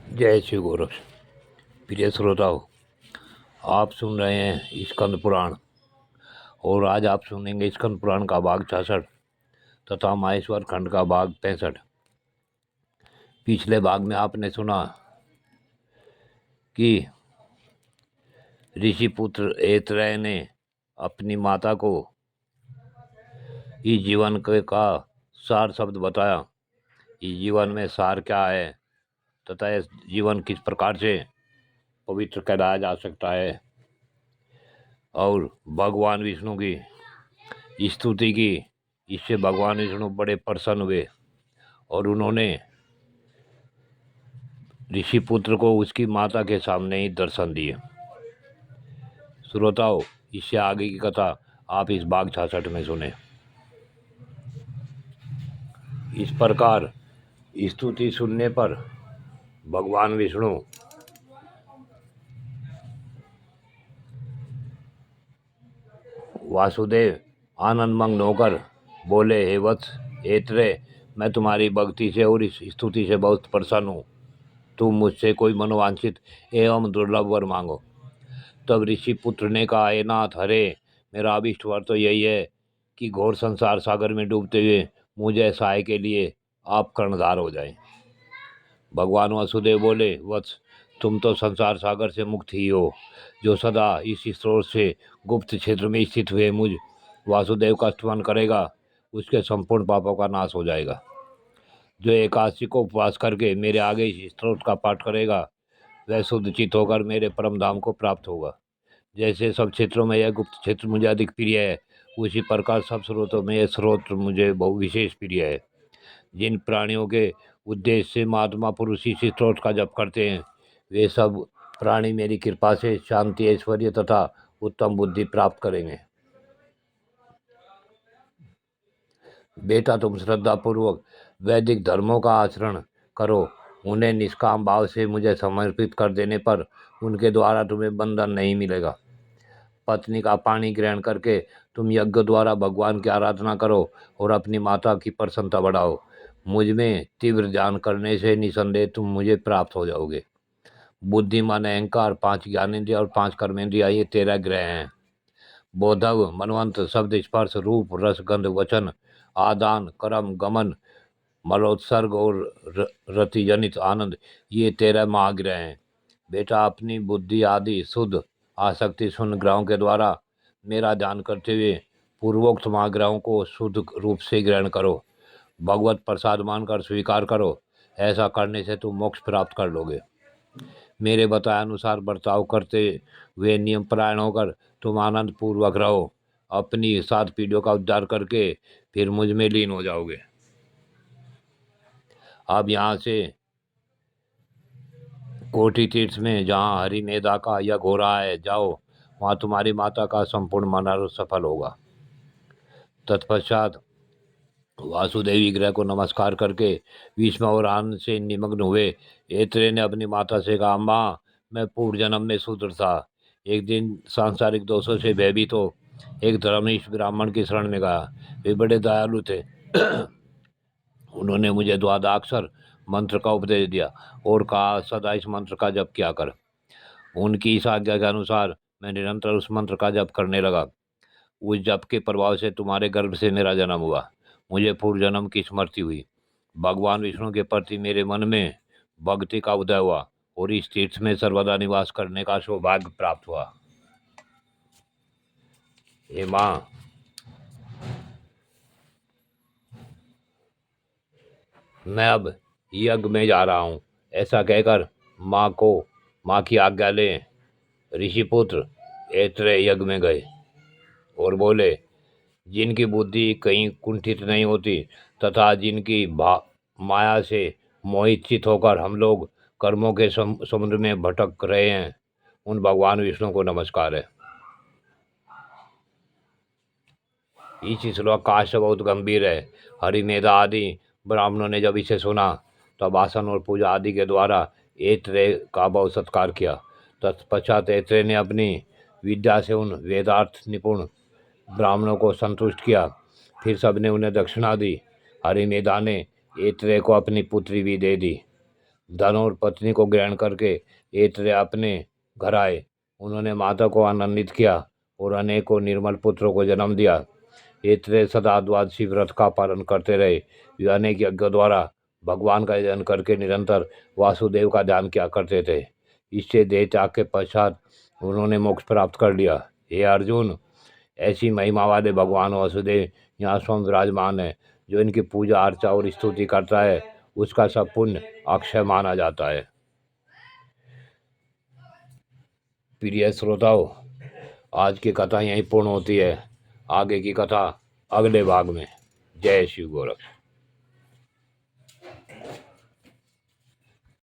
जय श्री गोरख। प्रिय श्रोताओं, आप सुन रहे हैं स्कंद पुराण और आज आप सुनेंगे स्कंद पुराण का भाग 66 तथा माहेश्वर खंड का भाग 65। पिछले भाग में आपने सुना कि ऋषि पुत्र ऐतरेय ने अपनी माता को इस जीवन का सार शब्द बताया। इस जीवन में सार क्या है तथा इस जीवन किस प्रकार से पवित्र कराया जा सकता है, और भगवान विष्णु की स्तुति की। इससे भगवान विष्णु बड़े प्रसन्न हुए और उन्होंने ऋषि पुत्र को उसकी माता के सामने ही दर्शन दिए। श्रोताओं, इससे आगे की कथा आप इस भाग 66 में सुने। इस प्रकार स्तुति सुनने पर भगवान विष्णु वासुदेव आनंदमग्न होकर बोले, हे वत्स ऐतरेय, मैं तुम्हारी भक्ति से और इस स्तुति से बहुत प्रसन्न हूँ। तुम मुझसे कोई मनोवांछित एवं दुर्लभ वर मांगो। तब ऋषि पुत्र ने कहा, हे नाथ, हरे, मेरा अभिष्ट वर तो यही है कि घोर संसार सागर में डूबते हुए मुझे सहाय के लिए आप कर्णधार हो जाएं। भगवान वासुदेव बोले, वत्स, तुम तो संसार सागर से मुक्त ही हो, जो सदा इस स्रोत से गुप्त क्षेत्र में स्थित हुए मुझ वासुदेव का स्तुति करेगा, उसके संपूर्ण पापों का नाश हो जाएगा। जो एकादशी को उपवास करके मेरे आगे इस स्त्रोत का पाठ करेगा, वह शुद्ध चित्त होकर मेरे परम धाम को प्राप्त होगा। जैसे सब क्षेत्रों में यह गुप्त क्षेत्र मुझे अधिक प्रिय है, उसी प्रकार सब स्रोतों में यह स्रोत मुझे बहु विशेष प्रिय है। जिन प्राणियों के उद्देश्य से महात्मा पुरुष इस स्त्रोत का जप करते हैं, वे सब प्राणी मेरी कृपा से शांति, ऐश्वर्य तथा उत्तम बुद्धि प्राप्त करेंगे। बेटा, तुम श्रद्धा पूर्वक वैदिक धर्मों का आचरण करो। उन्हें निष्काम भाव से मुझे समर्पित कर देने पर उनके द्वारा तुम्हें बंधन नहीं मिलेगा। पत्नी का पानी ग्रहण करके तुम यज्ञ द्वारा भगवान की आराधना करो और अपनी माता की प्रसन्नता बढ़ाओ। मुझ में तीव्र ध्यान करने से निसंदेह तुम मुझे प्राप्त हो जाओगे। बुद्धि, मन, अहंकार, 5 ज्ञानेंद्रिय और 5 कर्मेंद्रिय, ये 13 ग्रह हैं। बोधव, मनवंत, शब्द, स्पर्श, रूप, रस, गंध, वचन, आदान, कर्म, गमन, मलोत्सर्ग और रतिजनित आनंद, ये 13 महाग्रह हैं। बेटा, अपनी बुद्धि आदि शुद्ध आसक्ति शून्य ग्रहों के द्वारा मेरा ध्यान करते हुए पूर्वोक्त महाग्रहों को शुद्ध रूप से ग्रहण करो। भगवत प्रसाद मानकर स्वीकार करो। ऐसा करने से तुम मोक्ष प्राप्त कर लोगे। मेरे बताए अनुसार बर्ताव करते हुए नियम परायण होकर तुम आनंद पूर्वक रहो। अपनी 7 पीढ़ियों का उद्धार करके फिर मुझ में लीन हो जाओगे। अब यहाँ से कोटि तीर्थ में जहाँ हरि मेधा का यज्ञ हो रहा है, जाओ, वहाँ तुम्हारी माता का संपूर्ण मनोरथ सफल होगा। तत्पश्चात वासुदेवी ग्रह को नमस्कार करके विस्मय और आनंद से निमग्न हुए ऐतरेय ने अपनी माता से कहा, माँ, मैं पूर्व जन्म में शूद्र था। एक दिन सांसारिक दोषों से भयभीत हो एक धर्मनिष्ठ ब्राह्मण की शरण में गया। वे बड़े दयालु थे। उन्होंने मुझे द्वादशाक्षर मंत्र का उपदेश दिया और कहा, सदा इस मंत्र का जप किया कर। उनकी इस आज्ञा के अनुसार मैं निरंतर उस मंत्र का जप करने लगा। उस जप के प्रभाव से तुम्हारे गर्भ से मेरा जन्म हुआ। मुझे पूर्व जन्म की स्मृति हुई। भगवान विष्णु के प्रति मेरे मन में भक्ति का उदय हुआ और इस तीर्थ में सर्वदा निवास करने का सौभाग्य प्राप्त हुआ। हे माँ, मैं अब यज्ञ में जा रहा हूँ। ऐसा कहकर माँ की आज्ञा ले ऋषि पुत्र ऐतरेय यज्ञ में गए और बोले, जिनकी बुद्धि कहीं कुंठित नहीं होती तथा जिनकी माया से मोहित चित होकर हम लोग कर्मों के समुद्र में भटक रहे हैं, उन भगवान विष्णु को नमस्कार है। इस श्लोक का आशय बहुत गंभीर है। हरिमेधा आदि ब्राह्मणों ने जब इसे सुना तब आसन और पूजा आदि के द्वारा ऐतरेय का बहुत सत्कार किया। तत्पश्चात ऐतरेय ने अपनी विद्या से उन वेदार्थ निपुण ब्राह्मणों को संतुष्ट किया। फिर सबने उन्हें दक्षिणा दी। हरिमेधा ने ऐतरेय को अपनी पुत्री भी दे दी। धन और पत्नी को ग्रहण करके ऐतरेय अपने घर आए। उन्होंने माता को आनंदित किया और अनेकों निर्मल पुत्रों को जन्म दिया। ऐतरेय सदा द्वादशी व्रत का पालन करते रहे। वे अनेक यज्ञों द्वारा भगवान का यजन करके निरंतर वासुदेव का ध्यान किया करते थे। इससे देह त्याग के पश्चात उन्होंने मोक्ष प्राप्त कर लिया। हे अर्जुन, ऐसी महिमा वाले भगवान वासुदेव यहाँ स्वयं विराजमान है। जो इनकी पूजा अर्चा और स्तुति करता है उसका सब पुण्य अक्षय माना जाता है। प्रिय श्रोताओं, आज की कथा यहीं पूर्ण होती है। आगे की कथा अगले भाग में। जय शिव गोरख।